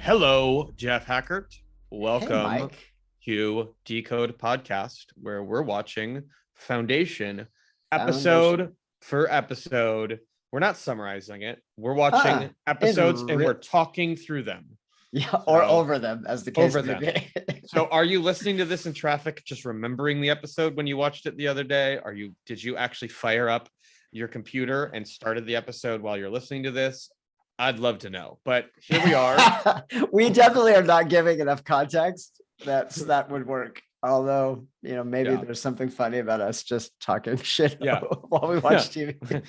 Hello, Jeff Hackert. Hey, Welcome Mike. to Decode Podcast, where we're watching Foundation Foundation. episode for episode. We're not summarizing it. We're watching In episodes and re- we're talking through them. yeah, or So, over them, as the case over may them. be. So are you listening to this in traffic, just remembering the episode when you watched it the other day? Did you actually fire up your computer and started the episode while you're listening to this? I'd love to know, but here we are. We definitely are not giving enough context that would work. Although, maybe there's something funny about us just talking shit while we watch TV.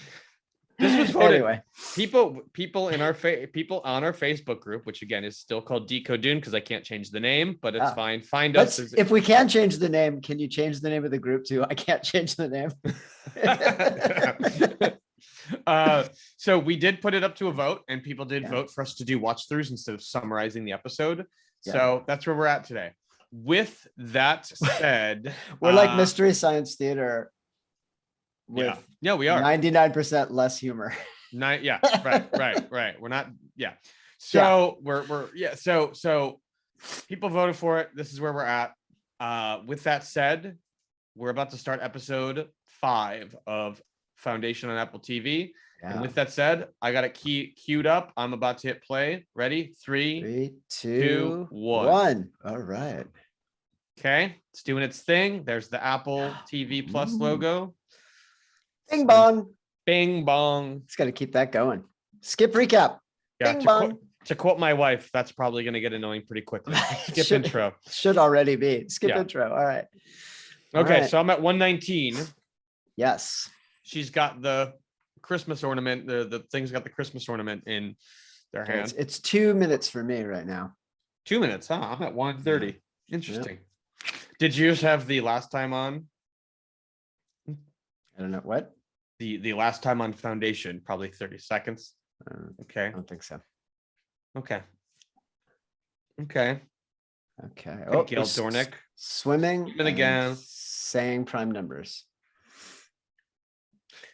This was voted. Anyway, people on our Facebook group, which again is still called Decode because I can't change the name, but it's fine. Find us. If we can change the name, can you change the name of the group too? I can't change the name. So we did put it up to a vote, and people did vote for us to do watch throughs instead of summarizing the episode. So that's where we're at today. With that said, we're like Mystery Science Theater. With we are 99% less humor. Right. We're not. So So people voted for it. This is where we're at. With that said, we're about to start episode 5 of Foundation on Apple TV. And with that said, I got it queued up. I'm about to hit play. Ready? 3, 2, 1. All right. Okay, it's doing its thing. There's the Apple TV Plus logo. Bing bong. Bing bong. It's got to keep that going. Skip recap. Yeah, Bing bong. To quote my wife, that's probably going to get annoying pretty quickly. Skip intro. Should already be. Skip intro. All right. Okay, so I'm at 119. Yes. She's got the Christmas ornament. The thing's got the Christmas ornament in their hand. It's 2 minutes for me right now. 2 minutes, huh? I'm at 1:30. Interesting. Did you just have the last time on? I don't know what. The last time on Foundation, probably 30 seconds. Okay. I don't think so. Okay. Okay. Gail Dornick. Swimming. And again. Saying prime numbers.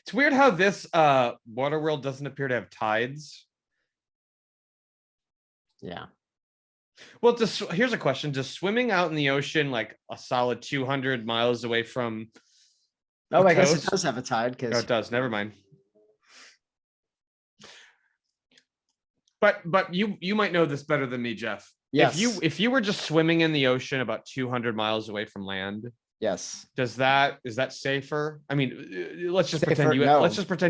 It's weird how this water world doesn't appear to have tides. Yeah. Well, here's a question. Does swimming out in the ocean like a solid 200 miles away from I guess it does have a tide. No, it does. Never mind. But you might know this better than me, Jeff. Yes. If you were just swimming in the ocean about 200 miles away from land, yes. Is that safer? I mean, let's just pretend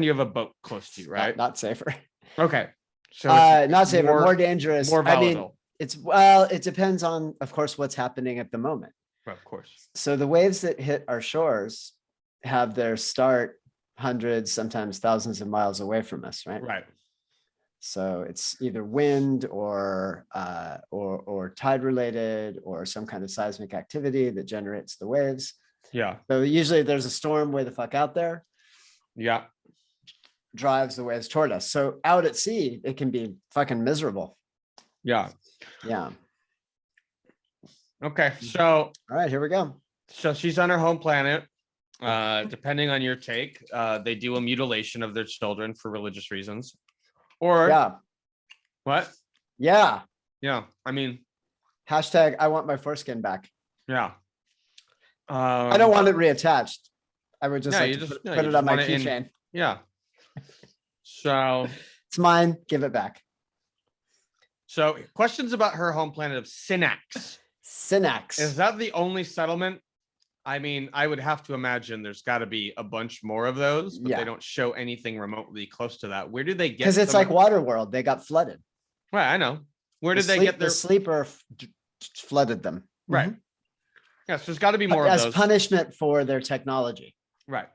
you have a boat close to you, right? Not safer. Okay. So not safer, more dangerous. More volatile. It depends on, of course, what's happening at the moment. Of course. So the waves that hit our shores have their start hundreds, sometimes thousands of miles away from us, right? Right. So it's either wind or tide related or some kind of seismic activity that generates the waves. Yeah. So usually there's a storm way the fuck out there. Yeah. Drives the waves toward us. So out at sea, it can be fucking miserable. Yeah. Yeah. Okay. So all right, here we go. So she's on her home planet. Depending on your take, they do a mutilation of their children for religious reasons. Or what? Yeah. I mean, hashtag I want my foreskin back. Yeah. I don't want it reattached. I would just put it on my keychain. Yeah. So it's mine. Give it back. So questions about her home planet of Synax. Is that the only settlement? I mean, I would have to imagine there's got to be a bunch more of those, but they don't show anything remotely close to that. Where do they get? Because it's like Waterworld. They got flooded. Right, I know. Where did they get their? The sleeper flooded them. Right. Mm-hmm. Yes, there's got to be more of those. As punishment for their technology. Right.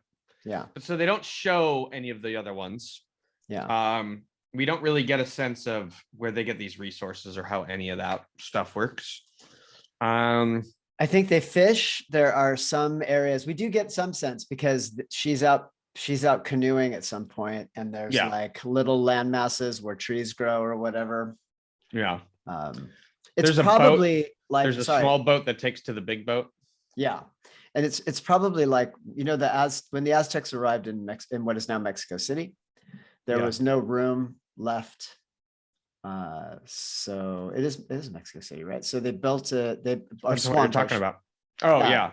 Yeah. But so they don't show any of the other ones. Yeah. We don't really get a sense of where they get these resources or how any of that stuff works. I think they fish. There are some areas we do get some sense because she's out canoeing at some point, and there's like little land masses where trees grow or whatever. Yeah. It's probably like there's a small boat that takes to the big boat. Yeah. And it's probably like, when the Aztecs arrived in what is now Mexico City, there was no room left So it is Mexico City, right? So they built a they or Depends on what you're swamp. talking about. Oh Yeah. yeah.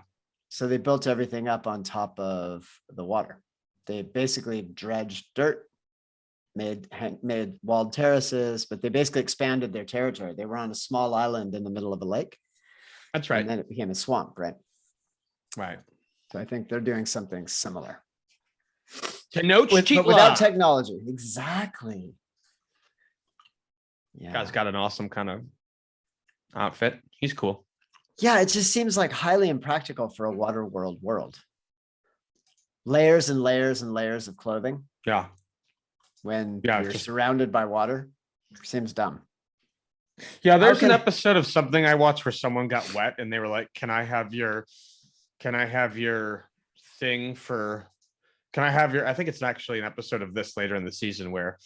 So they built everything up on top of the water. They basically dredged dirt, made walled terraces, but they basically expanded their territory. They were on a small island in the middle of a lake. That's right. And then it became a swamp, right? Right. So I think they're doing something similar. But without technology. Exactly. Yeah. Guy's got an awesome kind of outfit. He's cool. Yeah, it just seems like highly impractical for a water world. Layers and layers and layers of clothing. Yeah. When you're surrounded by water, seems dumb. Yeah, there's an episode of something I watched where someone got wet and they were like, can I have your thing for, I think it's actually an episode of this later in the season where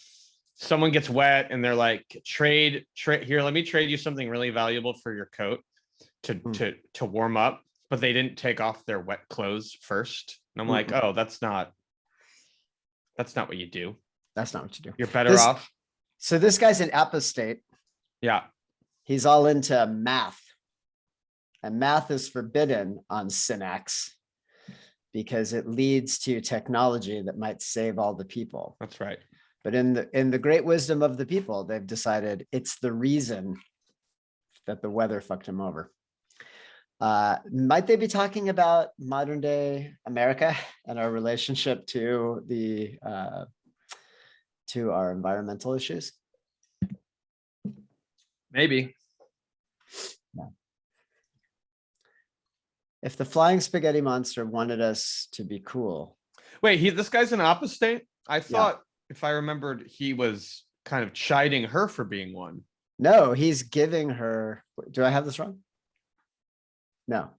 someone gets wet and they're like, trade here, let me trade you something really valuable for your coat to warm up, but they didn't take off their wet clothes first. And I'm like, oh, that's not what you do. That's not what you do. You're better off. So this guy's an apostate. Yeah. He's all into math. And math is forbidden on Synax because it leads to technology that might save all the people. That's right. But in the great wisdom of the people, they've decided it's the reason that the weather fucked him over. Might they be talking about modern day America and our relationship to our environmental issues? Maybe. Yeah. If the flying spaghetti monster wanted us to be cool. Wait, this guy's an apostate? I thought if I remembered, he was kind of chiding her for being one. No, he's giving her. Do I have this wrong? No.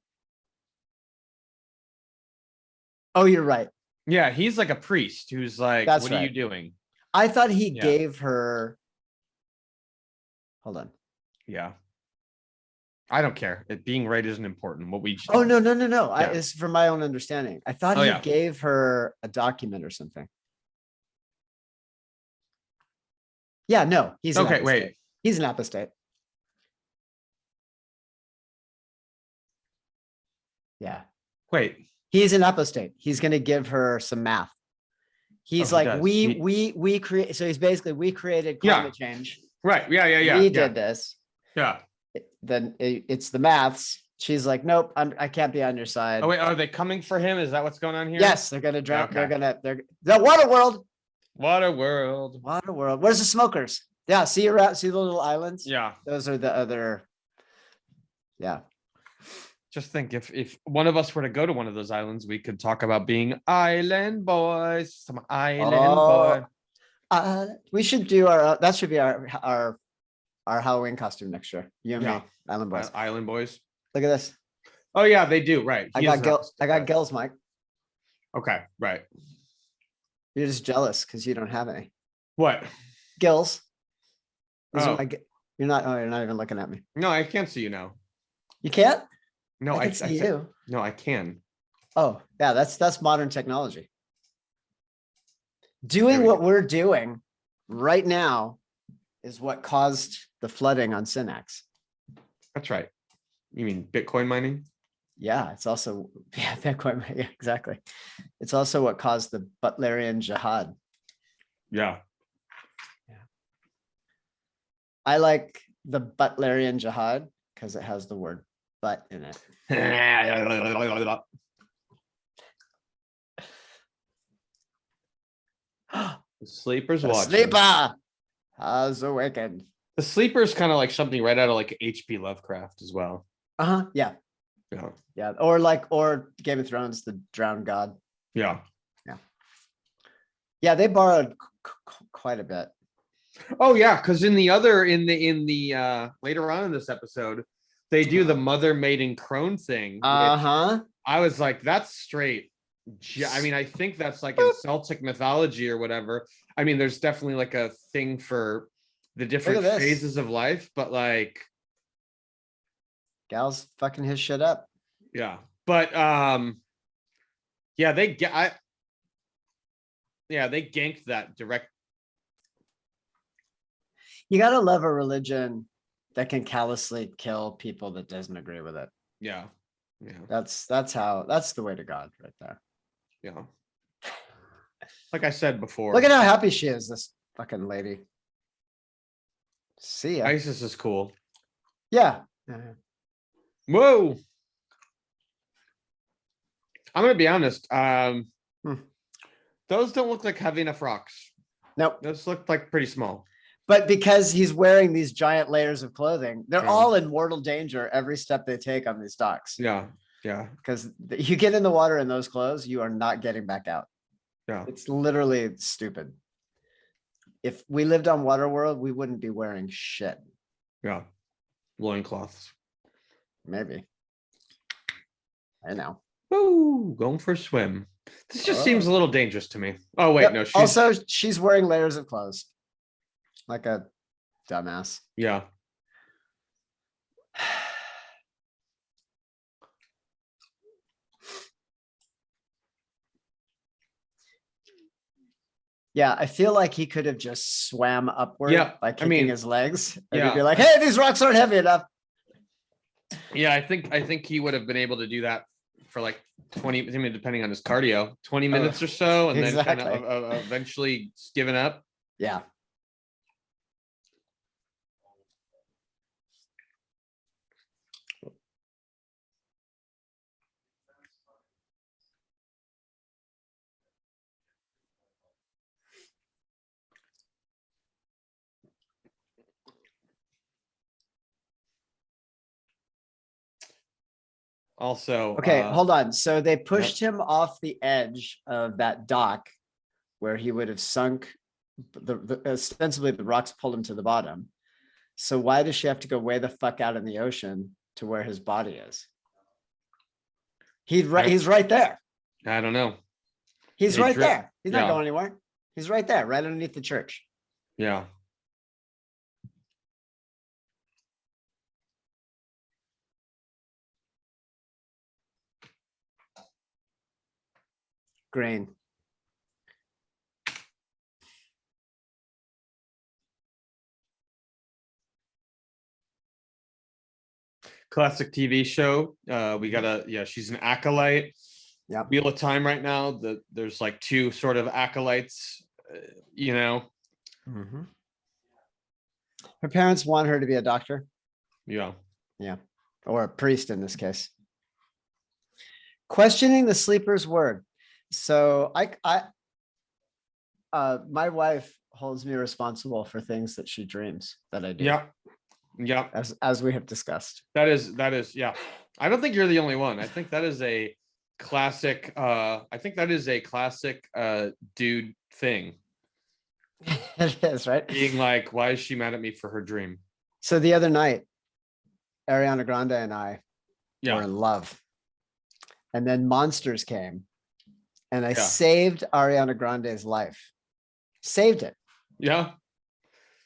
Oh, you're right. Yeah, he's like a priest who's like, what are you doing? I thought he gave her. Hold on. Yeah. I don't care. Being right isn't important. What we. Oh, no. Yeah. It's from my own understanding. I thought he gave her a document or something. Yeah, no, he's an apostate. Wait. He's an apostate. Yeah. Wait. He's an apostate. He's going to give her some math. He's like, we create. So he's basically, we created climate change. Right. Yeah. We did this. Yeah. Then it's the maths. She's like, nope, I can't be on your side. Oh wait, are they coming for him? Is that what's going on here? Yes, they're gonna drown. Okay. They're the water world. Water world. Where's the smokers? Yeah, see the little islands. Yeah, those are the other. Yeah. Just think if one of us were to go to one of those islands, we could talk about being island boys. Some island boy. We should do that should be our Halloween costume next year. You and me, island boys. Island boys. Look at this. Oh yeah, they do. Right. I got gills, Mike. Okay. Right. You're just jealous because you don't have any. What? Gills. You're not even looking at me. No, I can't see you now. You can't? No, I can see you. No, I can. Oh, yeah, that's modern technology. Doing what we're doing right now is what caused the flooding on Synax. That's right. You mean Bitcoin mining? Yeah, it's also Bitcoin. Yeah, exactly. It's also what caused the Butlerian jihad. Yeah. I like the Butlerian jihad because it has the word "but" in it. The sleeper's watching. Sleeper has awakened. The sleeper is kind of like something right out of like H.P. Lovecraft as well. Yeah. Or Game of Thrones, the drowned god. Yeah. They borrowed quite a bit. Oh yeah, because in the later on in this episode, they do the mother maiden crone thing. I was like, that's straight. I mean, I think that's like in Celtic mythology or whatever. I mean, there's definitely like a thing for the different phases of life, but like, gal's fucking his shit up. Yeah, but they ganked that direct. You gotta love a religion that can callously kill people that doesn't agree with it. Yeah. Yeah. That's the way to God right there. Yeah. Like I said before, Look at how happy she is, this fucking lady. See ya. ISIS is cool. Yeah. Whoa. I'm gonna be honest. Those don't look like heavy enough rocks. Nope. Those look like pretty small. But because he's wearing these giant layers of clothing, they're Yeah. all in mortal danger every step they take on these docks. Yeah. Yeah. Because you get in the water in those clothes, you are not getting back out. Yeah. It's literally stupid. If we lived on Waterworld, we wouldn't be wearing shit. Yeah. Loincloths. Maybe. I know. Woo, going for a swim. This just seems a little dangerous to me. Oh, wait, Yep. no. Also, she's wearing layers of clothes. Like a dumbass. Yeah. Yeah, I feel like he could have just swam upward by kicking his legs. And he'd be like, hey, these rocks aren't heavy enough. Yeah, I think he would have been able to do that for like 20, I mean, depending on his cardio, 20 minutes or so, and then kind of eventually giving up. Yeah. Also, okay, hold on. So they pushed him off the edge of that dock where he would have sunk. Ostensibly, the rocks pulled him to the bottom. So why does she have to go way the fuck out in the ocean to where his body is? He's right there. I don't know. He's right there. He's not going anywhere. He's right there, right underneath the church. Yeah. Grain. Classic TV show. We got she's an acolyte. Yeah. Wheel of Time right now. There's like two sort of acolytes, you know. Mm-hmm. Her parents want her to be a doctor. Yeah. Yeah. Or a priest in this case. Questioning the sleeper's word. So my wife holds me responsible for things that she dreams that I do. Yeah. Yeah. As we have discussed. That is, yeah. I don't think you're the only one. I think that is a classic, dude thing. It is, right? Being like, why is she mad at me for her dream? So the other night, Ariana Grande and I were in love. And then monsters came. And I saved Ariana Grande's life. Saved it. Yeah.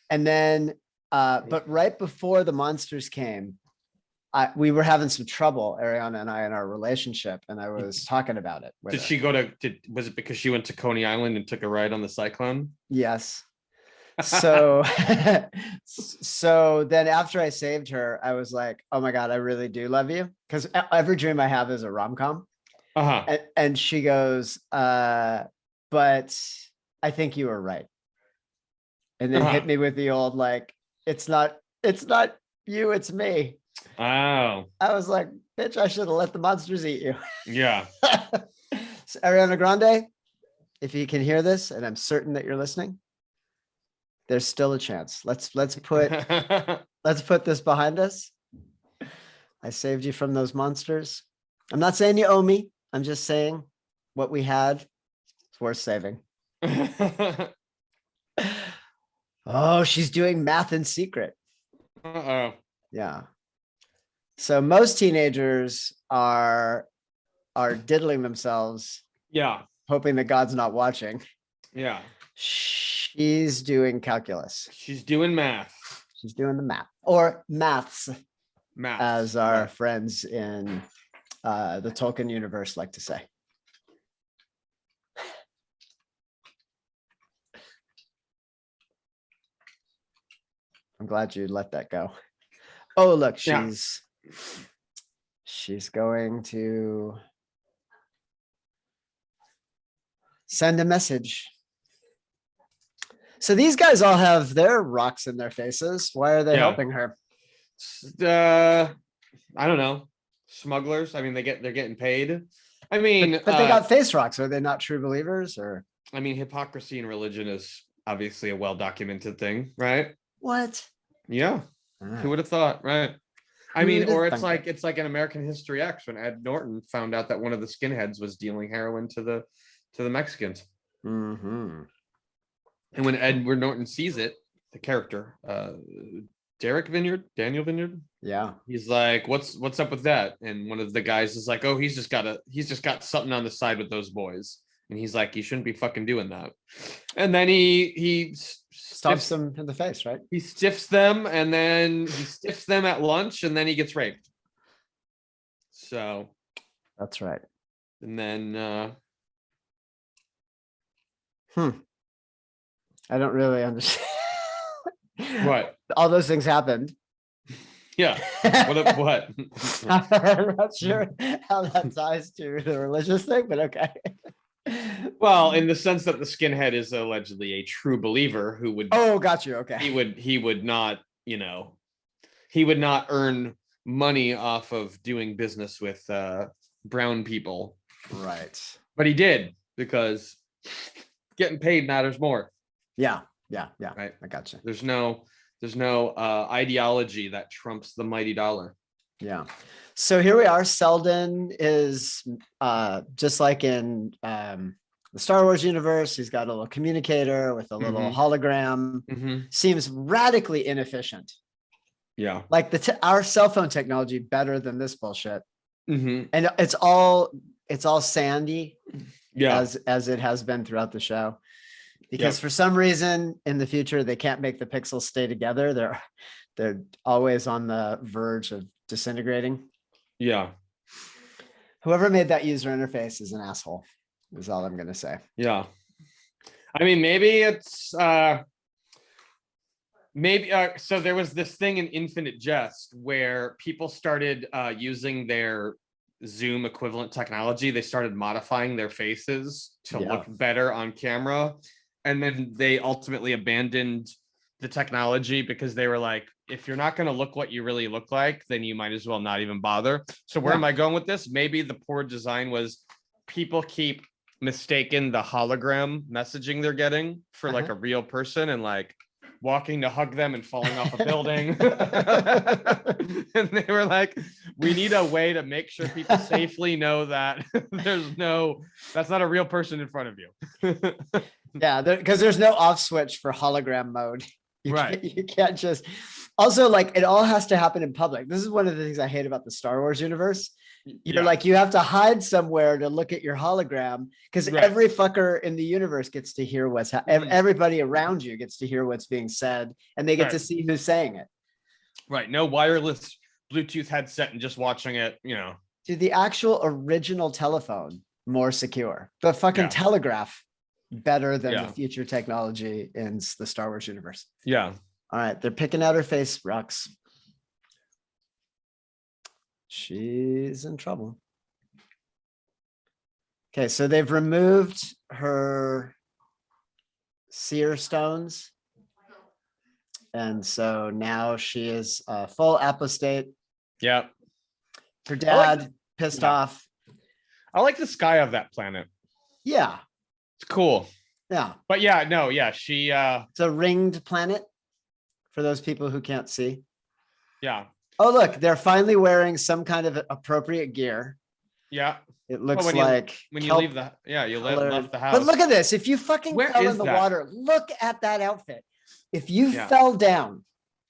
And then, but right before the monsters came, we were having some trouble, Ariana and I, in our relationship. And I was talking about it. Did she go was it because she went to Coney Island and took a ride on the cyclone? Yes. So, so then after I saved her, I was like, oh my God, I really do love you. Because every dream I have is a rom-com. Uh-huh. And she goes, but I think you were right. And then hit me with the old, like, it's not you, it's me. Oh. I was like, bitch, I should have let the monsters eat you. Yeah. So Ariana Grande, if you can hear this, and I'm certain that you're listening, there's still a chance. Let's put this behind us. I saved you from those monsters. I'm not saying you owe me. I'm just saying what we had is worth saving. Oh, she's doing math in secret. Uh-oh. Yeah. So most teenagers are diddling themselves. Yeah. Hoping that God's not watching. Yeah. She's doing calculus. She's doing math. She's doing the math or maths. Math. As our friends in the Tolkien universe like to say. I'm glad you let that go. Oh, look, Yeah. she's going to send a message. So these guys all have their rocks in their faces. Why are they helping her? I don't know. Smugglers. I mean, they're getting paid. I mean, but they got face rocks. Are they not true believers? Or I mean, hypocrisy in religion is obviously a well-documented thing, right? what? Yeah. Who would have thought, right? I mean, or it's like an American History X when Ed Norton found out that one of the skinheads was dealing heroin to the Mexicans. Mm-hmm. And when Edward Norton sees it, the character, Daniel Vineyard. Yeah. He's like, what's up with that? And one of the guys is like, oh, he's just got something on the side with those boys. And he's like, you shouldn't be fucking doing that. And then he stops them in the face, right? He stiffs them, and then he stiffs them at lunch, and then he gets raped. So that's right. And then I don't really understand. What? All those things happened. Yeah. What? I'm not sure how that ties to the religious thing, but okay. Well, in the sense that the skinhead is allegedly a true believer who would. Oh, got you. Okay. He would not, he would not earn money off of doing business with brown people. Right. But he did, because getting paid matters more. Yeah. Right. I got you. There's no ideology that trumps the mighty dollar. Yeah. So here we are. Selden is just like in the Star Wars universe. He's got a little communicator with a little hologram. Seems radically inefficient. Yeah. Like our cell phone technology better than this bullshit. And it's all sandy. Yeah. As it has been throughout the show. Because for some reason in the future they can't make the pixels stay together. They're always on the verge of disintegrating. Yeah. Whoever made that user interface is an asshole, is all I'm gonna say. Yeah. I mean, maybe it's so there was this thing in Infinite Jest where people started using their Zoom equivalent technology. They started modifying their faces to look better on camera. And then they ultimately abandoned the technology because they were like, if you're not going to look what you really look like, then you might as well not even bother. So where am I going with this? Maybe the poor design was people keep mistaken the hologram messaging they're getting for like a real person and like walking to hug them and falling off a building. And they were like, we need a way to make sure people safely know that that's not a real person in front of you. Yeah, because there's no off switch for hologram mode. Right. You can't just. Also, like, it all has to happen in public. This is one of the things I hate about the Star Wars universe. You're like, you have to hide somewhere to look at your hologram because every fucker in the universe gets to hear what's everybody around you gets to hear what's being said, and they get to see who's saying it. Right. No wireless Bluetooth headset and just watching it, Dude, the actual original telephone, more secure. The fucking telegraph, better than the future technology in the Star Wars universe. Yeah. All right. They're picking out her face, Rux. She's in trouble. Okay. So they've removed her seer stones. And so now she is a full apostate. Yeah. Her dad pissed off. I like the sky of that planet. Yeah. It's cool. Yeah. But she it's a ringed planet for those people who can't see. Yeah. Oh, look, they're finally wearing some kind of appropriate gear. Yeah. It looks like when you leave left the house. But look at this. If you fucking fell in the water, look at that outfit. If you fell down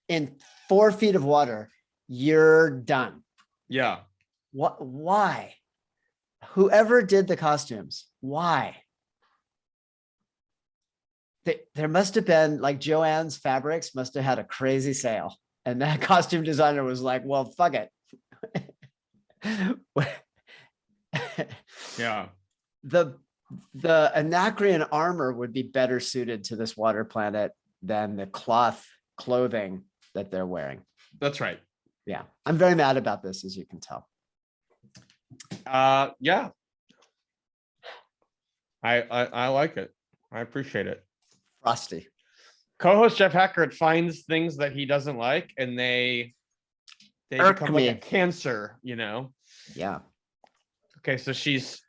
in 4 feet of water, you're done. Yeah. What? Why? Whoever did the costumes, why? There must have been, like, Joann's Fabrics must have had a crazy sale. And that costume designer was like, well, fuck it. Yeah. The Anacreon armor would be better suited to this water planet than the clothing that they're wearing. That's right. Yeah, I'm very mad about this, as you can tell. Yeah. I like it. I appreciate it. Frosty. Co-host Jeff Hackert finds things that he doesn't like, and they Irk become like me. a cancer, you know. Yeah. Okay, so she's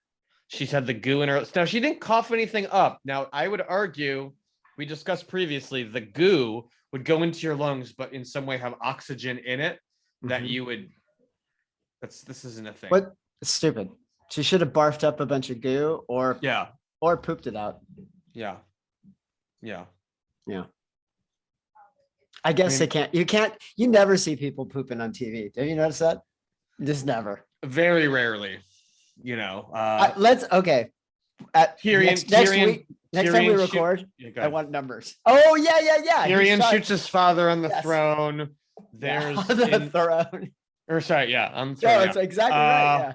had the goo in her. Now she didn't cough anything up. Now I would argue, we discussed previously, the goo would go into your lungs, but in some way have oxygen in it that you would. This isn't a thing. What? It's stupid. She should have barfed up a bunch of goo or pooped it out. Yeah. Yeah. Yeah. I guess you never see people pooping on TV. Have you noticed that? Just never. Very rarely, you know. Okay. Next week, next time we record, I want numbers. Oh, yeah. Tyrion shoots his father on the throne. There's the throne. Or sorry, yeah, I'm throne. No, that's exactly right.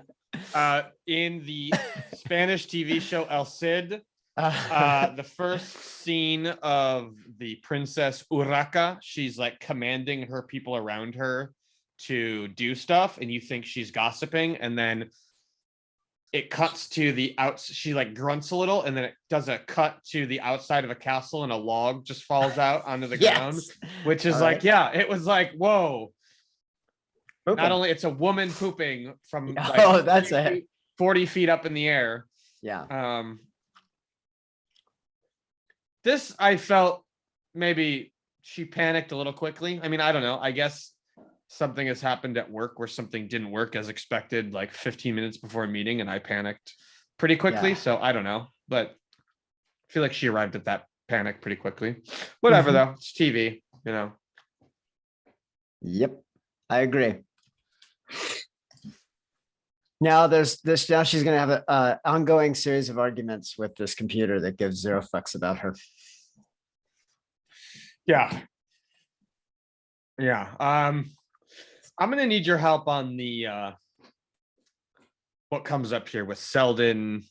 Yeah. In the Spanish TV show El Cid, the first scene of the Princess Urraca, she's like commanding her people around her to do stuff, and you think she's gossiping, and then it cuts to the she like grunts a little, and then it does a cut to the outside of a castle, and a log just falls out onto the ground, which is it was like, whoa. Pooping. Not only it's a woman pooping from that's 40 feet up in the air. Yeah. This, I felt maybe she panicked a little quickly. I mean, I don't know. I guess something has happened at work where something didn't work as expected, like 15 minutes before a meeting, and I panicked pretty quickly. So I don't know, but I feel like she arrived at that panic pretty quickly. Whatever, though. It's TV, you know. Yep, I agree. Now now she's going to have an ongoing series of arguments with this computer that gives zero fucks about her. Yeah. I'm going to need your help on the what comes up here with Selden,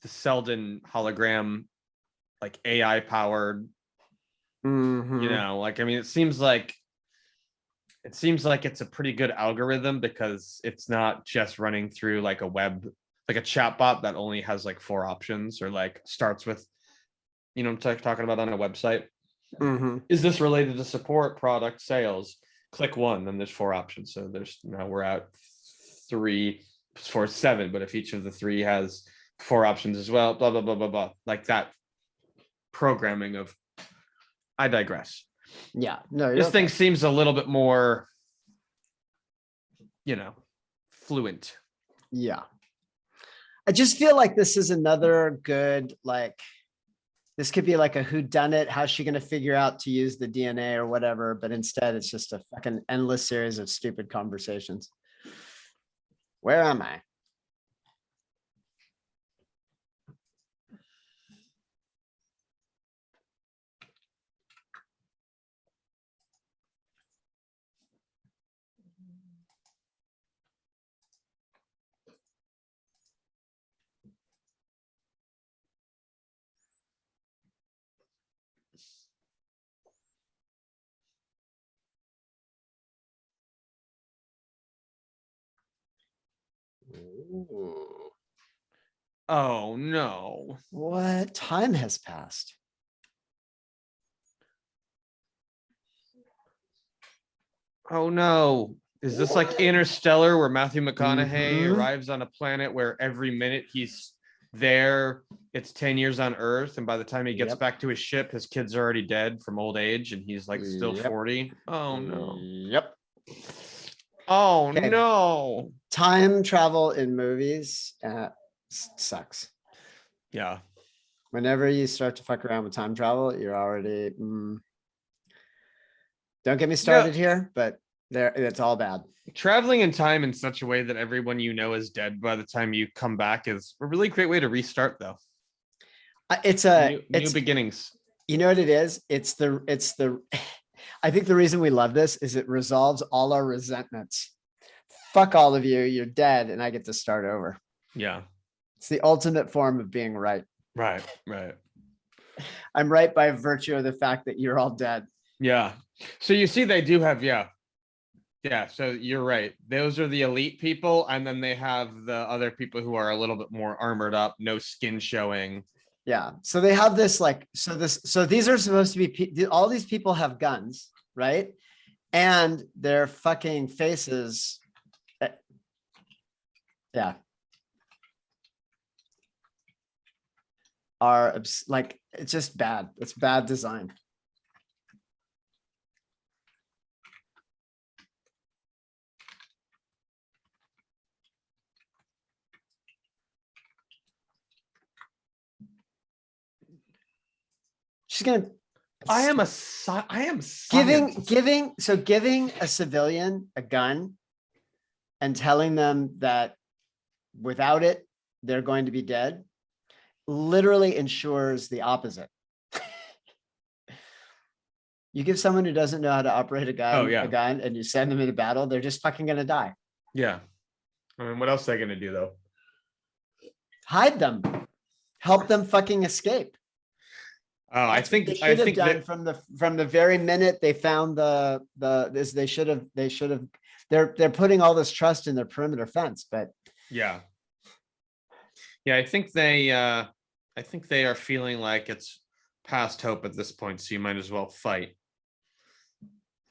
the Selden hologram, like AI powered. You know, like, I mean, it seems like it's a pretty good algorithm, because it's not just running through like a web, like a chatbot that only has like 4 options, or like starts with, you know, I'm talking about on a website. Is this related to support, product, sales? Click 1, then there's 4 options. So now we're at 3, 4, 7. But if each of the 3 has 4 options as well, blah, blah, blah, blah, blah, like that programming of, I digress. Yeah, no, this thing seems a little bit more, you know, fluent. Yeah. I just feel like this is another good, like, this could be like a whodunit. How's she going to figure out to use the DNA or whatever? But instead, it's just a fucking endless series of stupid conversations. Where am I? Ooh. Oh no. What? Time has passed. Oh no. Is this like Interstellar, where Matthew McConaughey arrives on a planet where every minute he's there, it's 10 years on Earth, and by the time he gets back to his ship, his kids are already dead from old age, and he's like still 40? Oh no. Yep. Oh no. Time travel in movies sucks. Yeah. Whenever you start to fuck around with time travel, you're already don't get me started here, but it's all bad. Traveling in time in such a way that everyone you know is dead by the time you come back is a really great way to restart, though. It's new beginnings. You know what it is? It's the I think the reason we love this is it resolves all our resentments. Fuck all of you, you're dead, and I get to start over. Yeah. It's the ultimate form of being right. Right. I'm right by virtue of the fact that you're all dead. Yeah. So you see, they do have, yeah. Yeah. So you're right. Those are the elite people. And then they have the other people who are a little bit more armored up, no skin showing. Yeah. So they have this like, so these are supposed to be, all these people have guns, right? And their fucking faces. Yeah. Are like, it's just bad. It's bad design. She's gonna. I am scientist. giving a civilian a gun and telling them that without it, they're going to be dead, literally ensures the opposite. You give someone who doesn't know how to operate a gun and you send them into battle, they're just fucking gonna die. Yeah. I mean, what else are they gonna do though? Hide them. Help them fucking escape. Oh, I think that from the very minute they found they should have they're putting all this trust in their perimeter fence, but yeah. I think they are feeling like it's past hope at this point, so you might as well fight.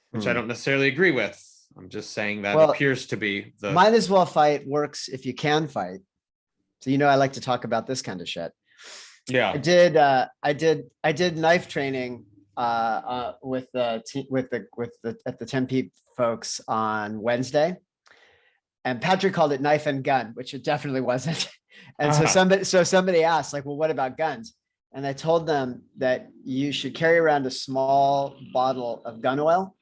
Which I don't necessarily agree with. I'm just saying that appears to be the might as well fight works if you can fight. So I like to talk about this kind of shit. Yeah. I did knife training with the at the Tempe folks on Wednesday. And Patrick called it knife and gun, which it definitely wasn't. And so somebody asked, like, well, what about guns? And I told them that you should carry around a small bottle of gun oil.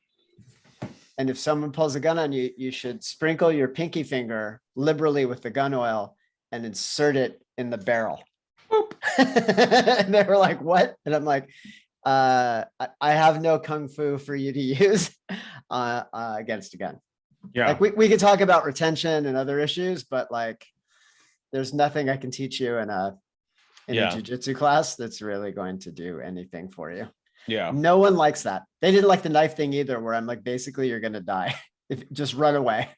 And if someone pulls a gun on you, you should sprinkle your pinky finger liberally with the gun oil and insert it in the barrel. And they were like, what? And I'm like, I have no kung fu for you to use against a gun. Yeah. Like we could talk about retention and other issues, but like, there's nothing I can teach you in a jiu-jitsu class that's really going to do anything for you. Yeah. No one likes that. They didn't like the knife thing either, where I'm like, basically you're going to die. Just run away.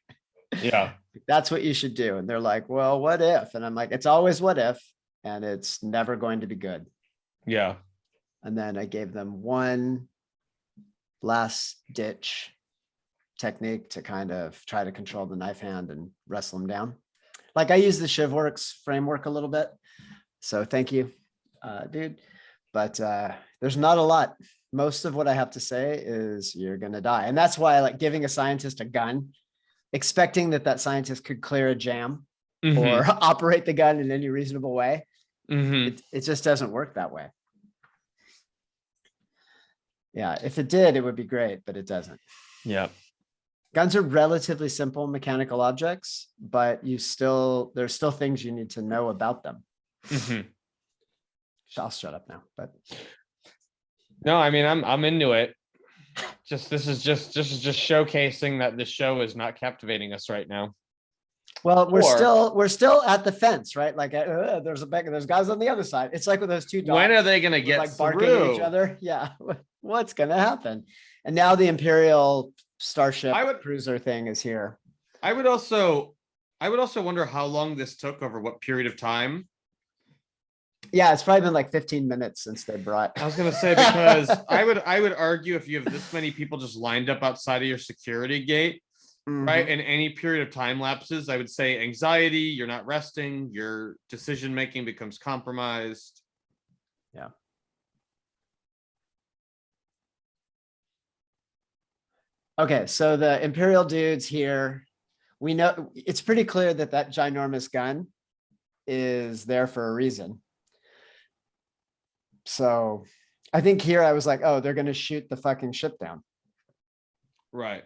Yeah. That's what you should do. And they're like, well, what if? And I'm like, it's always what if, and it's never going to be good. Yeah. And then I gave them one last ditch technique to kind of try to control the knife hand and wrestle them down. Like I use the ShivWorks framework a little bit. So thank you, dude. But there's not a lot. Most of what I have to say is you're going to die. And that's why I like giving a scientist a gun, expecting that scientist could clear a jam or operate the gun in any reasonable way. It just doesn't work that way. Yeah, if it did, it would be great, but it doesn't. Yeah. Guns are relatively simple mechanical objects, but there's still things you need to know about them. I'll shut up now, but no, I mean, I'm into it. This is just showcasing that the show is not captivating us right now. Well, we're still at the fence, right? Like there's guys on the other side. It's like with those two dogs. When are they going to get like barking at each other? Yeah. What's going to happen? And now the Imperial Starship cruiser thing is here. I would also wonder how long this took, over what period of time. Yeah, it's probably been like 15 minutes since they brought. I was gonna say, because I would argue if you have this many people just lined up outside of your security gate, right, in any period of time lapses, I would say anxiety, you're not resting, your decision making becomes compromised. Yeah. Okay, so the Imperial dudes here, we know it's pretty clear that ginormous gun is there for a reason. So I think here I was like, oh, they're going to shoot the fucking ship down. Right.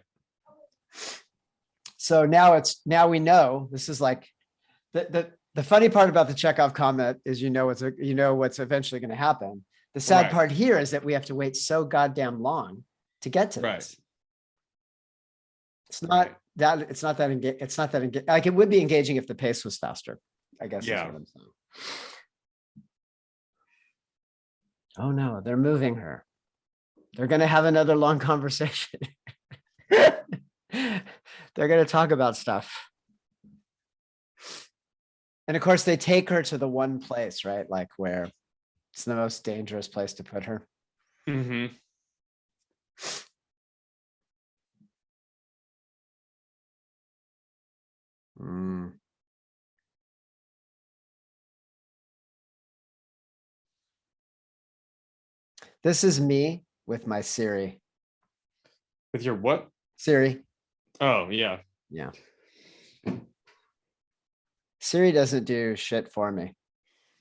So now we know this is like the funny part about the Chekhov comment is, what's eventually going to happen. The sad part here is that we have to wait so goddamn long to get to this. It's not that like it would be engaging if the pace was faster, I guess. Yeah. Is what I'm saying. Oh no, they're moving her. They're gonna have another long conversation. They're gonna talk about stuff. And of course, they take her to the one place, right? Like where it's the most dangerous place to put her. Mm-hmm. Mm. This is me with my Siri. With your what? Siri. Oh, yeah. Yeah. Siri doesn't do shit for me.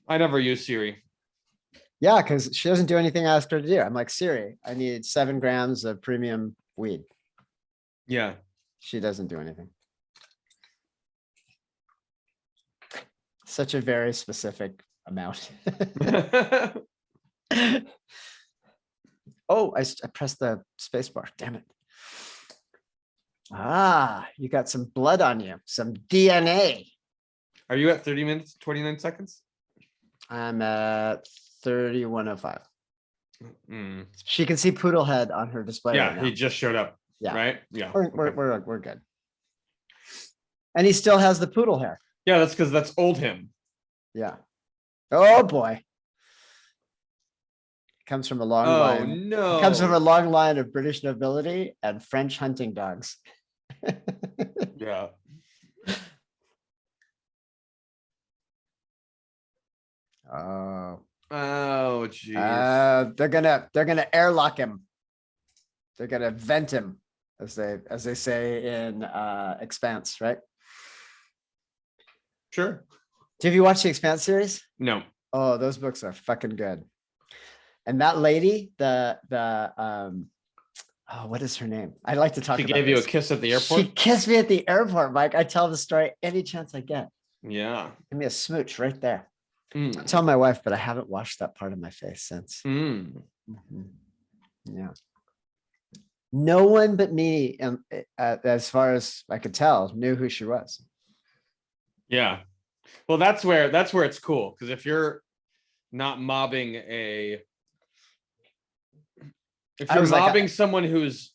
I never use Siri. Yeah, because she doesn't do anything I ask her to do. I'm like, Siri, I need 7 grams of premium weed. Yeah. She doesn't do anything. Such a very specific amount. Oh, I pressed the space bar. Damn it. Ah, you got some blood on you, some DNA. Are you at 30 minutes, 29 seconds? I'm at 31:05. Mm. She can see Poodle Head on her display Yeah, right now. he just showed up. Yeah. Right? Yeah. We're good. And he still has the poodle hair. Yeah, that's because that's old him. Yeah. Oh boy. Comes from a long Oh, line. no. It comes from a long line of British nobility and French hunting dogs. Yeah. Oh. Oh, jeez. They're gonna airlock him. They're gonna vent him, as they say in Expanse, right? Sure. Have you watched the Expanse series? No. Oh, those books are fucking good. And that lady, oh, what is her name? I like to talk She about gave you a this. kiss at the airport? She kissed me at the airport, Mike. I tell the story any chance I get. Yeah. Give me a smooch right there. Mm. I tell my wife, but I haven't washed that part of my face since. Mm. Mhm. Yeah. No one but me, as far as I could tell, knew who she was. Yeah. Well, that's where it's cool. Because if you're not mobbing if you're mobbing someone who's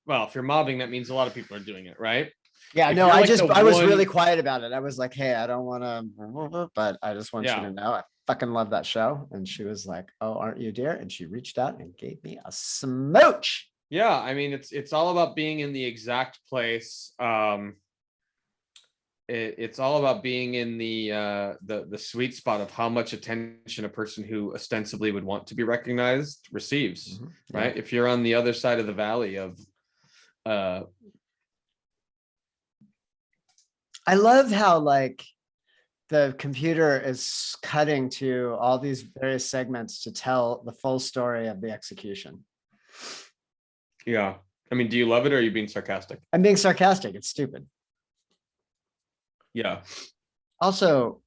well, if you're mobbing, that means a lot of people are doing it, right? Yeah, If no, you're I like I was really quiet about it. I was like, hey, I don't want to, but I just want you Yeah. to know I fucking love that show. And she was like, oh, aren't you, dear? And she reached out and gave me a smooch. Yeah, I mean, it's all about being in the exact place. It's all about being in the sweet spot of how much attention a person who ostensibly would want to be recognized receives, Yeah. right? If you're on the other side of the valley of I love how like the computer is cutting to all these various segments to tell the full story of the execution. Yeah. I mean, do you love it or are you being sarcastic? I'm being sarcastic. It's stupid. Yeah. Also,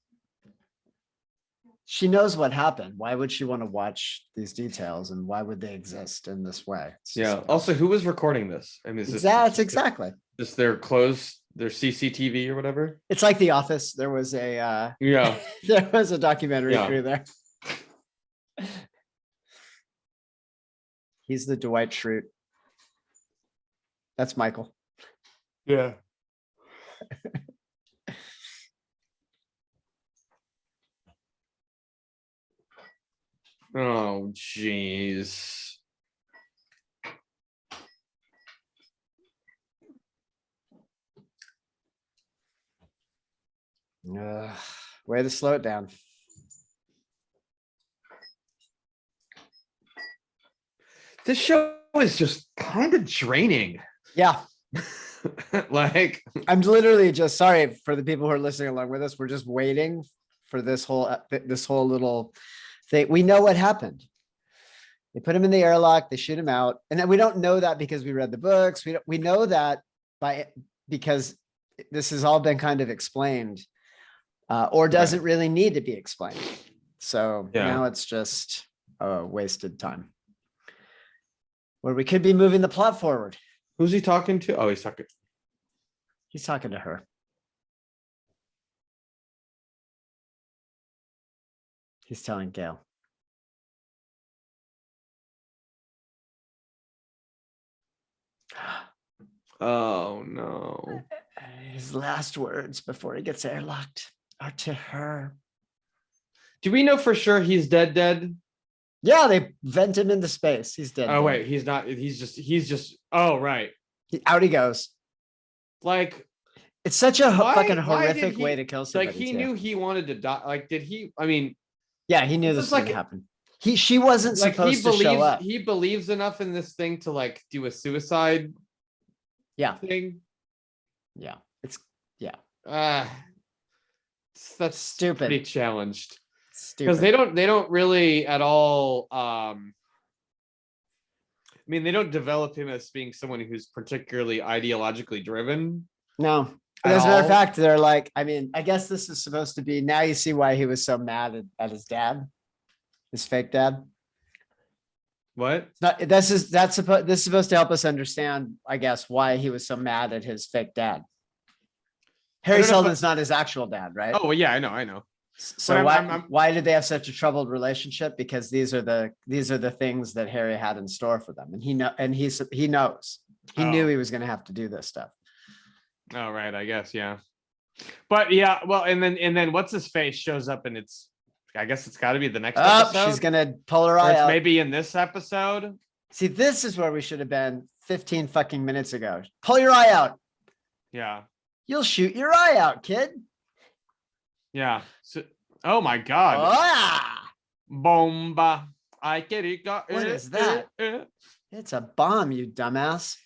she knows what happened. Why would she want to watch these details and why would they exist in this way? Yeah. Also, who was recording this? I mean, is that's exactly just their CCTV or whatever? It's like The Office. There was a yeah. there was a documentary crew there. He's the Dwight Schrute. That's Michael. Yeah. Oh, jeez. Way to slow it down. This show is just kind of draining. Yeah. Like, I'm literally just sorry for the people who are listening along with us. We're just waiting for this whole little thing. We know what happened. They put him in the airlock, they shoot him out. And then we don't know that because we read the books. We know that because this has all been kind of explained, or doesn't really need to be explained. So now it's just a wasted time. Where we could be moving the plot forward. Who's he talking to? Oh, he's talking to her. He's telling Gail. Oh no. His last words before he gets airlocked are to her. Do we know for sure he's dead? Yeah, they vent him into space. He's dead. Oh wait, he's not. He's just. Oh right. Out he goes. Like it's such a fucking why horrific did way to kill somebody. Like he too. knew he wanted to die. Like did he? I mean, yeah, he knew this was like, gonna happen. She wasn't like supposed to show up. He believes enough in this thing to like do a suicide. Thing. Yeah, it's that's stupid. Pretty challenged. Because they don't really at all. I mean, they don't develop him as being someone who's particularly ideologically driven. No. As a matter of fact, they're like, I mean, I guess this is supposed to be, now you see why he was so mad at his dad, his fake dad. What? This is supposed to help us understand, I guess, why he was so mad at his fake dad. Harry Seldon's not his actual dad, right? Oh, well, yeah, I know. So why did they have such a troubled relationship? Because these are the things that Harry had in store for them, and he knows. He knew he was going to have to do this stuff. Oh, right, I guess, yeah. But yeah, well, and then what's his face shows up, and I guess it's got to be the next episode. She's gonna pull her eye out. Maybe in this episode. See, this is where we should have been 15 fucking minutes ago. Pull your eye out. Yeah. You'll shoot your eye out, kid. Yeah. So, oh my God. Bomba. I get it. What is that? It's a bomb, you dumbass.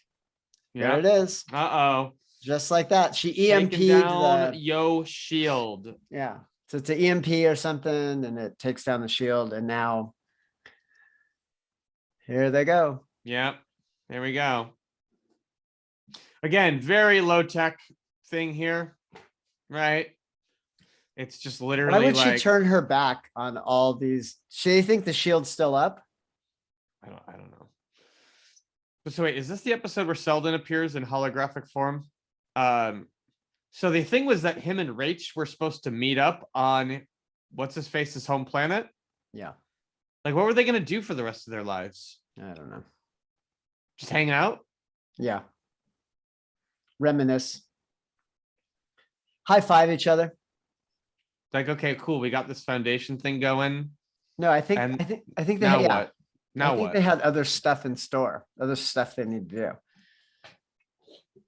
Yeah. There it is. Uh-oh. Just like that. She EMP'd down yo shield. Yeah. So it's an EMP or something, and it takes down the shield, and now here they go. Yep. There we go. Again, very low tech thing here, right? It's just literally. Why would she turn her back on all these? Do you think the shield's still up? I don't know. But so wait, is this the episode where Selden appears in holographic form? So the thing was that him and Rach were supposed to meet up on what's his face's home planet. Yeah. Like, what were they going to do for the rest of their lives? I don't know. Just hang out? Yeah. Reminisce. High five each other. Like, okay, cool. We got this foundation thing going. No, I think they now had, what? Now I think what? they had other stuff in store, other stuff they need to do.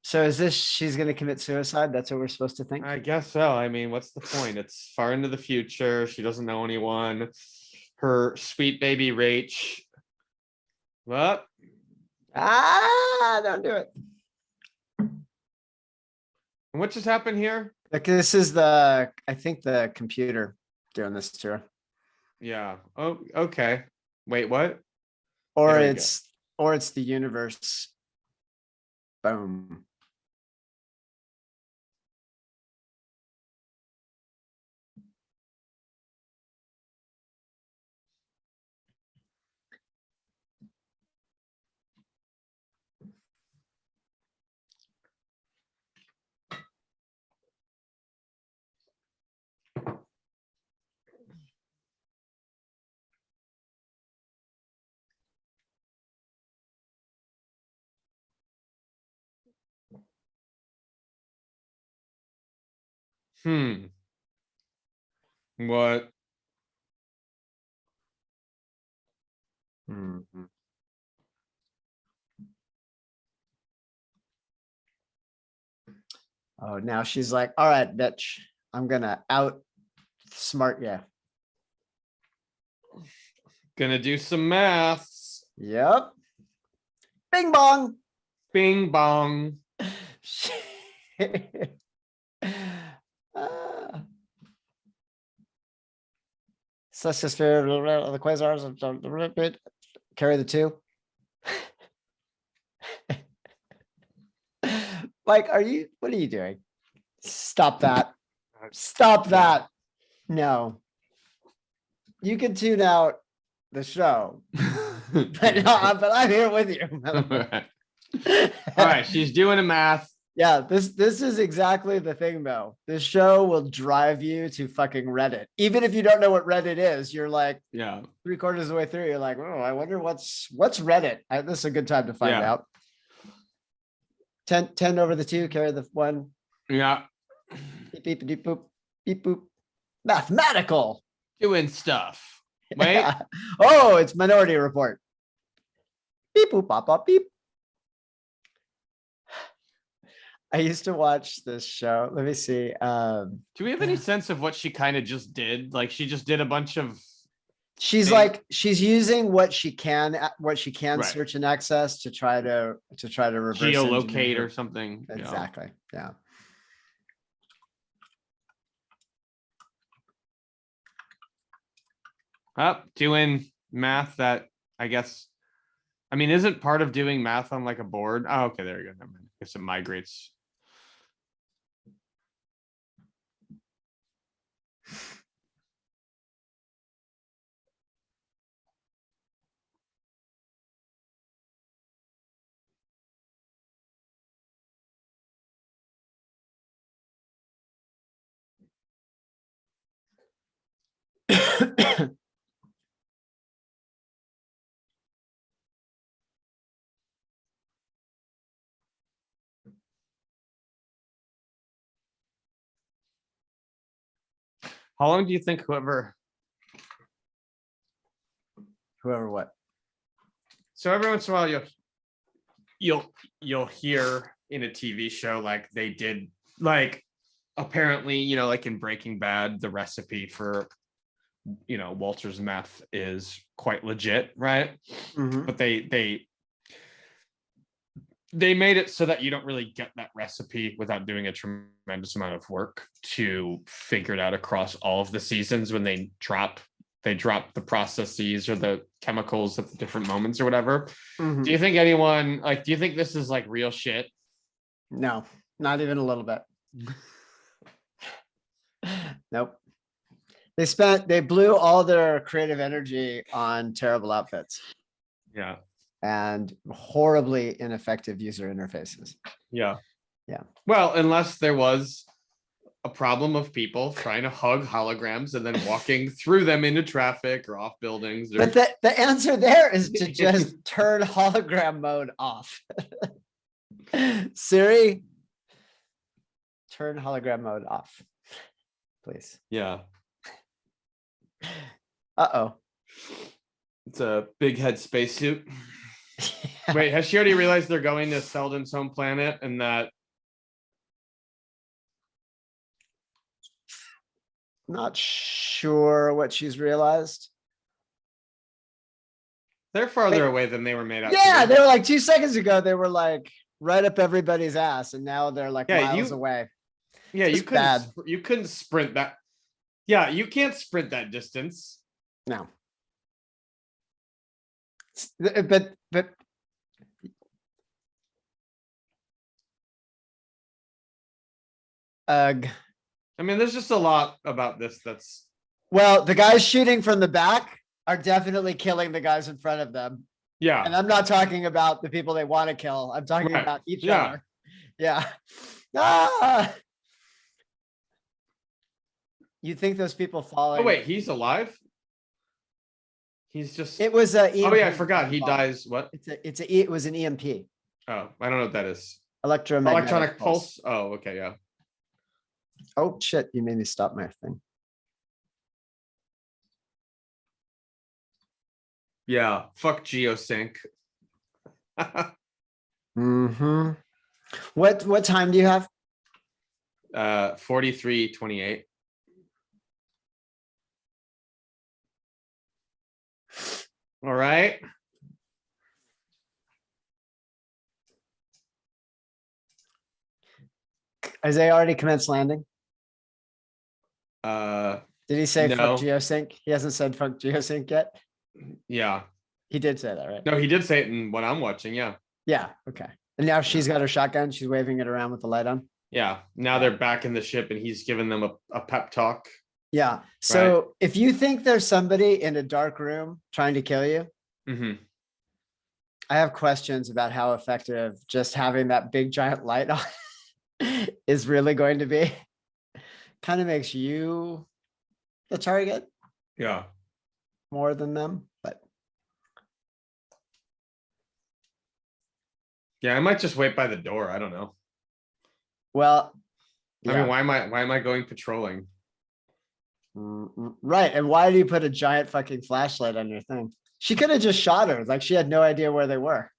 So is this, she's going to commit suicide? That's what we're supposed to think? I guess so. I mean, what's the point? It's far into the future. She doesn't know anyone. Her sweet baby Rach. What? Don't do it. And what just happened here? Like, this is I think the computer doing this to her. Yeah. Oh, okay. Wait, what? Or it's the universe. Boom. What? Mm-hmm. Oh, now she's like, all right, bitch, I'm gonna outsmart you. Gonna do some maths. Yep. Bing bong. Bing bong. Celestial sphere of the quasars carry the two. Mike, what are you doing? Stop that. Stop that. No. You can tune out the show. but I'm here with you. All right, she's doing a math. Yeah, this is exactly the thing, though. This show will drive you to fucking Reddit. Even if you don't know what Reddit is, you're like, yeah, 3/4 of the way through, you're like, oh, I wonder what's Reddit. This is a good time to find out. 10 over the 2, carry the 1. Yeah. Beep, beep, beep, boop, beep, boop. Mathematical. Doing stuff. Wait. Oh, it's Minority Report. Beep, boop, pop, pop, beep. I used to watch this show. Let me see. Do we have any sense of what she kind of just did? Like she just did a bunch of. She's like, she's using what she can Right. search and access to try to reverse Geolocate engineer. or something. Exactly. Yeah. Doing math that I guess. I mean, isn't part of doing math on like a board? Oh, okay, there you go. Never mind. I guess it migrates. How long do you think whoever What? So every once in a while you'll hear in a TV show like they did like apparently, like in Breaking Bad, the recipe for Walter's meth is quite legit, right? Mhm. But they made it so that you don't really get that recipe without doing a tremendous amount of work to figure it out across all of the seasons when they drop the processes or the chemicals at the different moments or whatever. Mhm. Do you think do you think this is like real shit? No, not even a little bit. Nope. They blew all their creative energy on terrible outfits. Yeah. And horribly ineffective user interfaces. Yeah. Yeah. Well, unless there was a problem of people trying to hug holograms and then walking through them into traffic or off buildings. But the answer there is to just turn hologram mode off. Siri, turn hologram mode off, please. Yeah. Uh-oh. It's a big head spacesuit. Wait, has she already realized they're going to Selden's home planet and that? Not sure what she's realized. They're farther away than they were made out. Yeah, they were like 2 seconds ago, they were like right up everybody's ass, and now they're like miles away. Yeah, you couldn't sprint that. Yeah, you can't sprint that distance. No. But ugh. I mean, there's just a lot about this that's. Well, the guys shooting from the back are definitely killing the guys in front of them. Yeah. And I'm not talking about the people they want to kill. I'm talking about each other. Yeah. Ah! You think those people falling? Oh, wait, he's alive? He's just. It was a. Oh, yeah, I forgot. He dies. What? It was an EMP. Oh, I don't know what that is. Electromagnetic pulse. Oh, okay, yeah. Oh, shit. You made me stop my thing. Yeah, fuck GeoSync. Mm-hmm. What time do you have? 43:28. All right. Has they already commenced landing? Did he say no. fuck GeoSync? He hasn't said fuck GeoSync yet. Yeah. He did say that, right? No, he did say it in what I'm watching. Yeah. Yeah. Okay. And now she's got her shotgun. She's waving it around with the light on. Yeah. Now they're back in the ship and he's giving them a pep talk. Yeah. So if you think there's somebody in a dark room trying to kill you, I have questions about how effective just having that big giant light on is really going to be. Kind of makes you the target. Yeah. More than them, but. Yeah, I might just wait by the door. I don't know. Well, I yeah. mean, why am I going patrolling? Right. And why do you put a giant fucking flashlight on your thing? She could have just shot her. Like she had no idea where they were.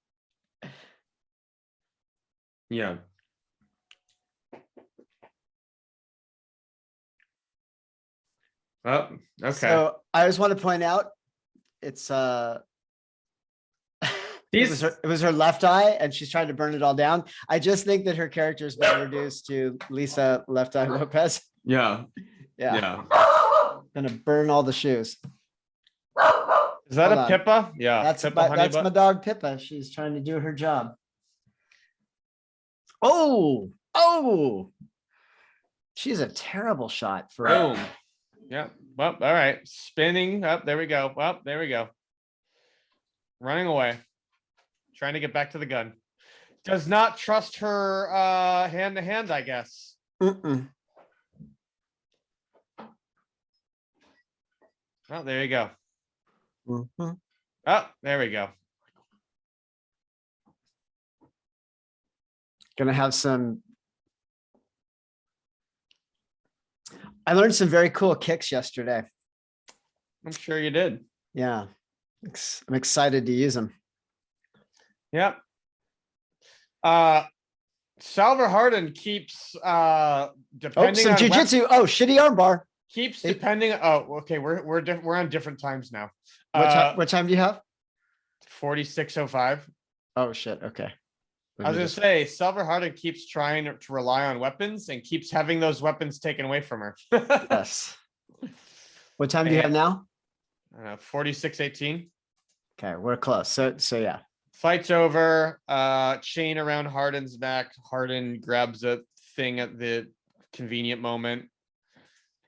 Yeah. Oh, okay. So I just want to point out it's it was her left eye and she's trying to burn it all down. I just think that her character has been reduced to Lisa Left Eye Lopez. Yeah. Yeah. Yeah. Gonna burn all the shoes. Is that Hold a on. Pippa? Yeah. That's Pippa my dog Pippa. She's trying to do her job. Oh, she's a terrible shot for Boom. Yeah. Well, all right. Spinning up. There we go. Well, there we go. Running away. Trying to get back to the gun. Does not trust her hand to hand, I guess. Mm-mm. Oh, there you go. Mm-hmm. Oh, there we go. Gonna have some. I learned some very cool kicks yesterday. I'm sure you did. Yeah. I'm excited to use them. Yep. Salver Harden keeps depending some on jujitsu. Oh, shitty armbar. keeps depending. Oh, okay. We're on different times now. What time do you have? 46:05. Oh shit. Okay. I was gonna say Salver Harden keeps trying to rely on weapons and keeps having those weapons taken away from her. Yes. What time do you have now? 46:18. Okay, we're close. So yeah. Fight's over. Chain around Harden's neck. Harden grabs a thing at the convenient moment.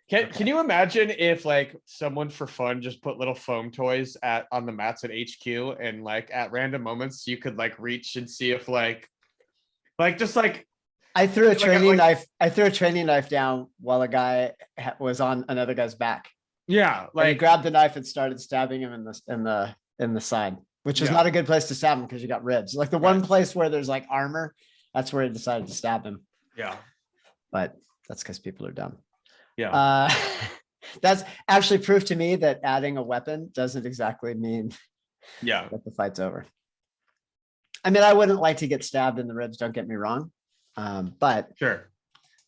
Can you imagine if like someone for fun just put little foam toys on the mats at HQ and like at random moments you could like reach and see if like just like I threw a training knife. I threw a training knife down while a guy was on another guy's back. Yeah, like he grabbed the knife and started stabbing him in the side, which is not a good place to stab him because you got ribs. Like the one place where there's like armor, that's where he decided to stab him. Yeah, but that's because people are dumb. Yeah. That's actually proof to me that adding a weapon doesn't exactly mean that the fight's over. I mean, I wouldn't like to get stabbed in the ribs, don't get me wrong. But sure,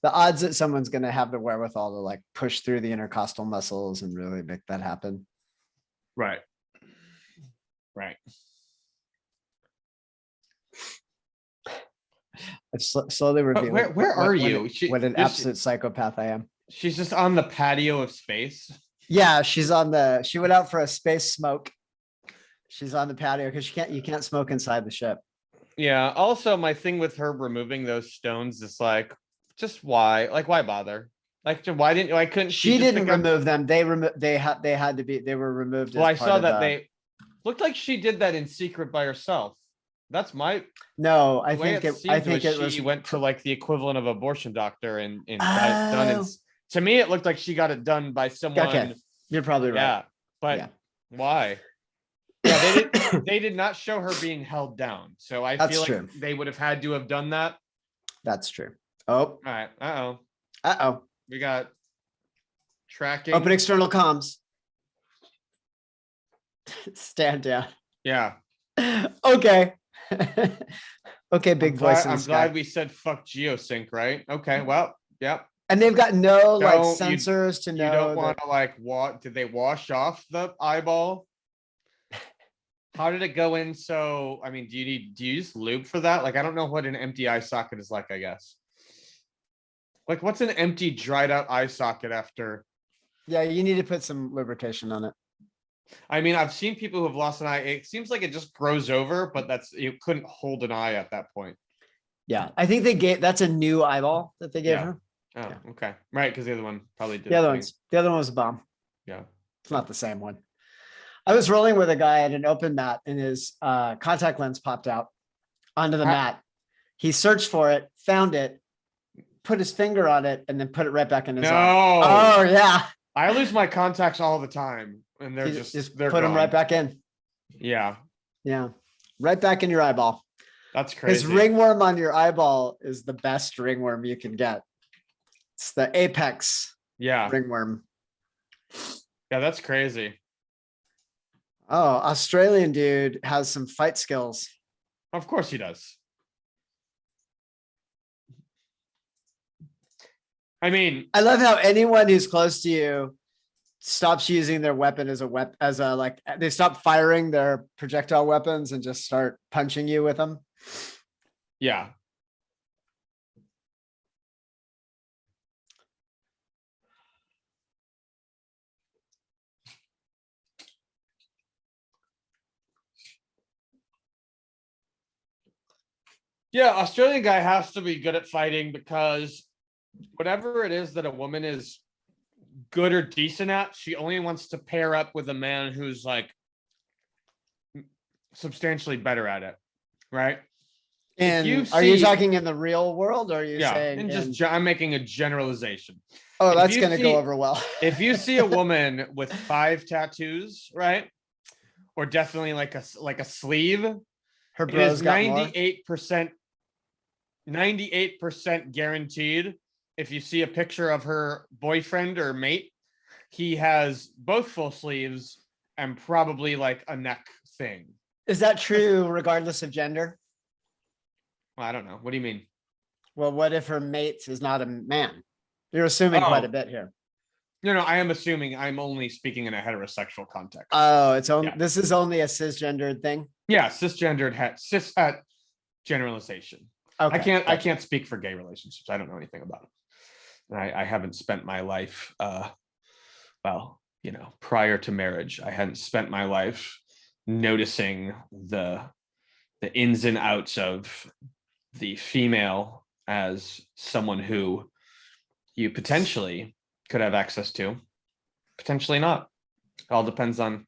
the odds that someone's going to have the wherewithal to like push through the intercostal muscles and really make that happen. Right. Right. It's slowly revealing. Where are you? What an absolute psychopath I am. She's just on the patio of space. Yeah, she went out for a space smoke. She's on the patio because you can't smoke inside the ship. Yeah. Also, my thing with her removing those stones is like, just why? Like, why bother? Like, why couldn't she didn't remove them? They were removed. Well, I saw that they looked like she did that in secret by herself. That's my no. I think it was she went to like the equivalent of abortion doctor and got it done. To me, it looked like she got it done by someone. Okay, you're probably right. Yeah, but why? Yeah, they did not show her being held down. So I feel like they would have had to have done that. That's true. Oh, all right. Uh-oh. We got tracking. Open external comms. Stand down. Yeah. Okay. Okay, big voice. I'm glad we said fuck geosync, right? Okay, well, yep. And they've got no like sensors to know. You don't want to like what? Did they wash off the eyeball? How did it go in? So, I mean, do you use lube for that? Like, I don't know what an empty eye socket is like, I guess. Like, what's an empty, dried out eye socket after? Yeah, you need to put some lubrication on it. I mean, I've seen people who have lost an eye. It seems like it just grows over, but you couldn't hold an eye at that point. Yeah, I think that's a new eyeball that they gave her. Oh, okay. Right, because the other one probably did. The other one was a bomb. Yeah. It's not the same one. I was rolling with a guy at an open mat and his contact lens popped out onto the mat. He searched for it, found it, put his finger on it, and then put it right back in his eye. Oh, yeah. I lose my contacts all the time. And they're put them right back in. Yeah. Yeah. Right back in your eyeball. That's His crazy. ringworm on your eyeball is the best ringworm you can get. It's the apex Yeah. ringworm. Yeah, that's crazy. Oh, Australian dude has some fight skills. Of course he does. I mean, I love how anyone who's close to you stops using their weapon as a weapon, as a like they stop firing their projectile weapons and just start punching you with them. yeah. Yeah, Australian guy has to be good at fighting because whatever it is that a woman is good or decent at, she only wants to pair up with a man who's like substantially better at it, right? And are you talking in the real world, or are you saying and just I'm making a generalization. Oh, that's going to go over well. If you see a woman with 5 tattoos, right? Or definitely like a sleeve, Her it bros is got more. 98% guaranteed. If you see a picture of her boyfriend or mate, he has both full sleeves and probably like a neck thing. Is that true regardless of gender? Well, I don't know. What do you mean? Well, what if her mate is not a man? You're assuming quite a bit here. No, I am assuming. I'm only speaking in a heterosexual context. Oh, it's only this is only a cisgendered thing. Yeah, cisgendered cis generalization. Okay. I can't speak for gay relationships. I don't know anything about it. I haven't spent my life well, prior to marriage, I hadn't spent my life noticing the ins and outs of the female as someone who you potentially could have access to, potentially not. It all depends on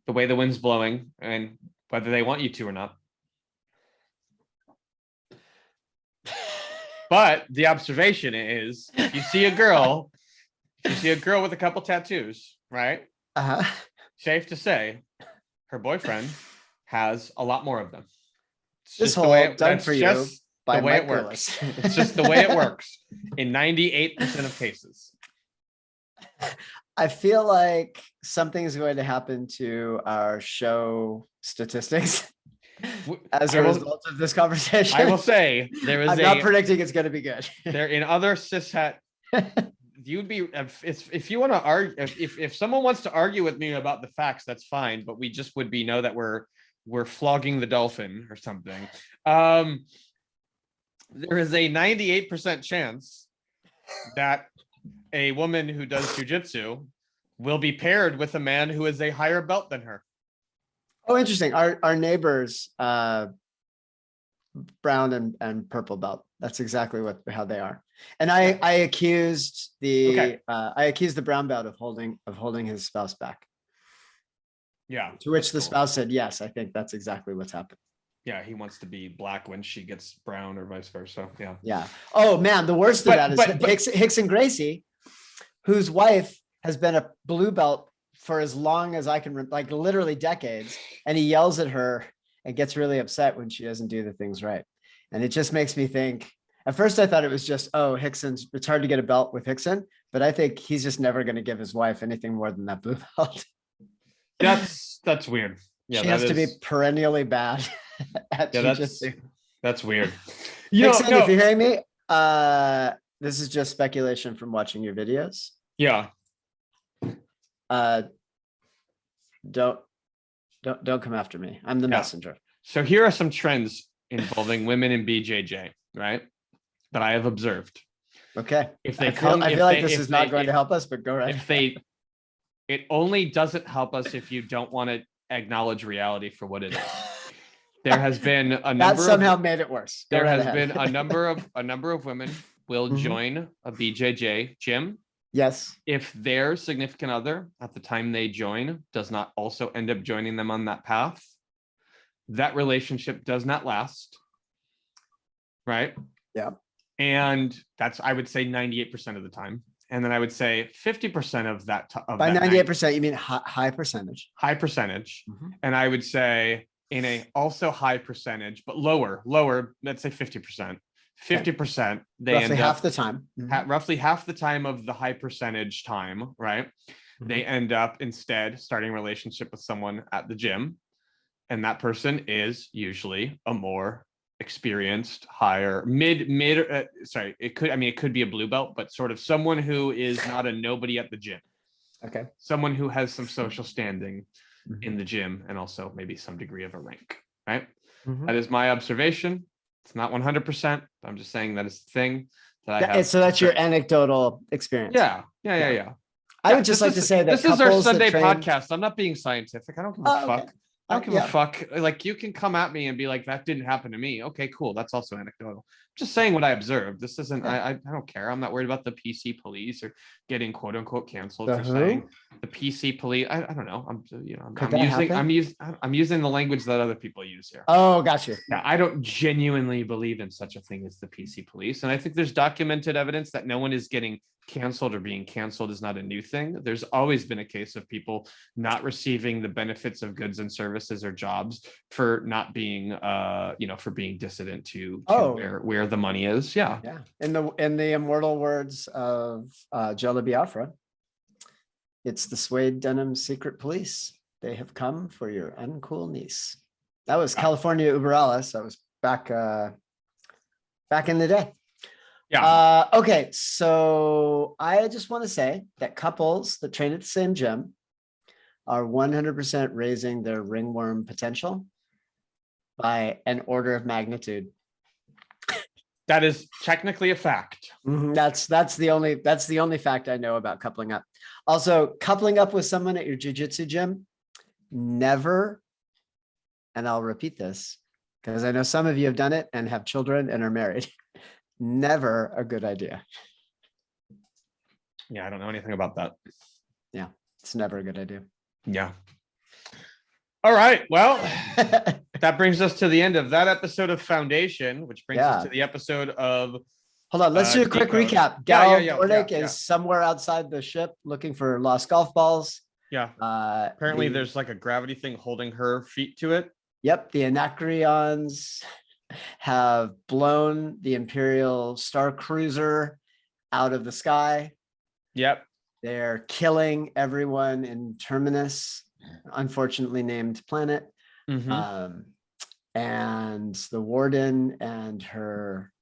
the way the wind's blowing and whether they want you to or not. But the observation is, if you see a girl with a couple tattoos, right? Safe to say, her boyfriend has a lot more of them. This whole done for you by the way it works. It's just the way it works in 98% of cases. I feel like something is going to happen to our show statistics as a result of this conversation. I will say there is. I'm not predicting it's going to be good. There in other cishet, you'd be if you want to argue. If someone wants to argue with me about the facts, that's fine. But we just would know that we're flogging the dolphin or something. There is a 98% chance that a woman who does jujitsu will be paired with a man who is a higher belt than her. Oh, interesting. Our neighbors, brown and purple belt. That's exactly how they are. And I accused the brown belt of holding his spouse back. Yeah. To which the spouse said, yes, I think that's exactly what's happened. Yeah, he wants to be black when she gets brown or vice versa. Yeah. Yeah. Oh man, the worst of that is Hickson Gracie, whose wife has been a blue belt for as long as I can, like literally decades. And he yells at her and gets really upset when she doesn't do the things right. And it just makes me think, at first I thought it was just, it's hard to get a belt with Hickson, but I think he's just never going to give his wife anything more than that blue belt. That's weird. Yeah, she has to be perennially bad at jiu-jitsu. That's weird. Hickson, if you're hearing me, this is just speculation from watching your videos. Yeah. Don't come after me. I'm the messenger. So here are some trends involving women in BJJ, right? That I have observed. Okay. If they I feel like this is not going to help us, but go right. It only doesn't help us if you don't want to acknowledge reality for what it is. There has been a number that somehow made it worse. There has been a number of women will join a BJJ gym. Yes. If their significant other at the time they join does not also end up joining them on that path, that relationship does not last. Right? Yeah. And that's, I would say, 98% of the time. And then I would say 50% of that. By 98%, you mean high percentage? High percentage. And I would say in a also high percentage, but lower, let's say 50%. 50%, they roughly end half up the time. roughly half the time of the high percentage time, right? They end up instead starting a relationship with someone at the gym. And that person is usually a more experienced, higher it could be a blue belt, but sort of someone who is not a nobody at the gym. Okay. Someone who has some social standing in the gym and also maybe some degree of a rank, right? That is my observation. It's not 100%. I'm just saying that is the thing that I have. So that's your anecdotal experience. Yeah. I would just like to say that this is our Sunday podcast. I'm not being scientific. I don't give a fuck. Okay. I don't give a fuck. Like, you can come at me and be like, that didn't happen to me. Okay, cool. That's also anecdotal. Just saying what I observed. This isn't, I don't care. I'm not worried about the PC police or getting quote unquote canceled for saying the PC police. I don't know. I'm using the language that other people use here. Oh, gotcha. Yeah, I don't genuinely believe in such a thing as the PC police. And I think there's documented evidence that no one is getting canceled, or being canceled is not a new thing. There's always been a case of people not receiving the benefits of goods and services or jobs for not being for being dissident to where the money is. Yeah. In the immortal words of Jella Biafra, it's the suede denim secret police. They have come for your uncool niece. That was California Uber Alles. That was back in the day. Yeah. Okay, so I just want to say that couples that train at the same gym are 100% raising their ringworm potential by an order of magnitude. That is technically a fact. That's the only fact I know about coupling up. Also, coupling up with someone at your jiu-jitsu gym, never, and I'll repeat this because I know some of you have done it and have children and are married. Never a good idea. Yeah, I don't know anything about that. Yeah, it's never a good idea. Yeah. All right. Well, that brings us to the end of that episode of Foundation, which brings us to the episode of. Hold on, let's do a quick Decode. recap. Gal Bordick is somewhere outside the ship looking for lost golf balls. Yeah. Apparently, there's like a gravity thing holding her feet to it. Yep. The Anacreons have blown the Imperial Star Cruiser out of the sky. Yep. They're killing everyone in Terminus, unfortunately named planet. And the warden and her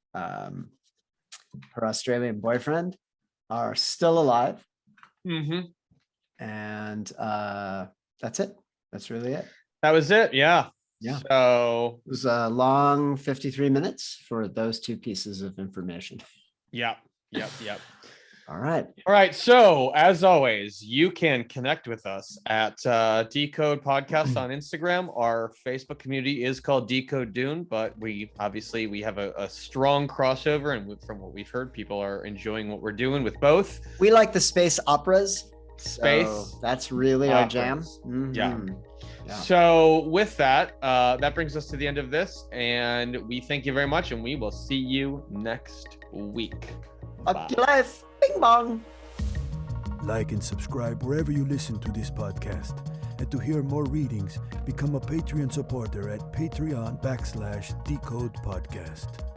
Australian boyfriend are still alive. And that's it. That's really it. That was it. Yeah. Yeah. So it was a long 53 minutes for those two pieces of information. Yep. All right. So as always, you can connect with us at Decode Podcast on Instagram. Our Facebook community is called Decode Dune, but we have a strong crossover, and from what we've heard, people are enjoying what we're doing with both. We like the space operas. So that's really our jam. Yeah. So with that, that brings us to the end of this, and we thank you very much, and we will see you next week. Up your life. Bing bong. Like and subscribe wherever you listen to this podcast. And to hear more readings, become a Patreon supporter at Patreon.com/Decode Podcast.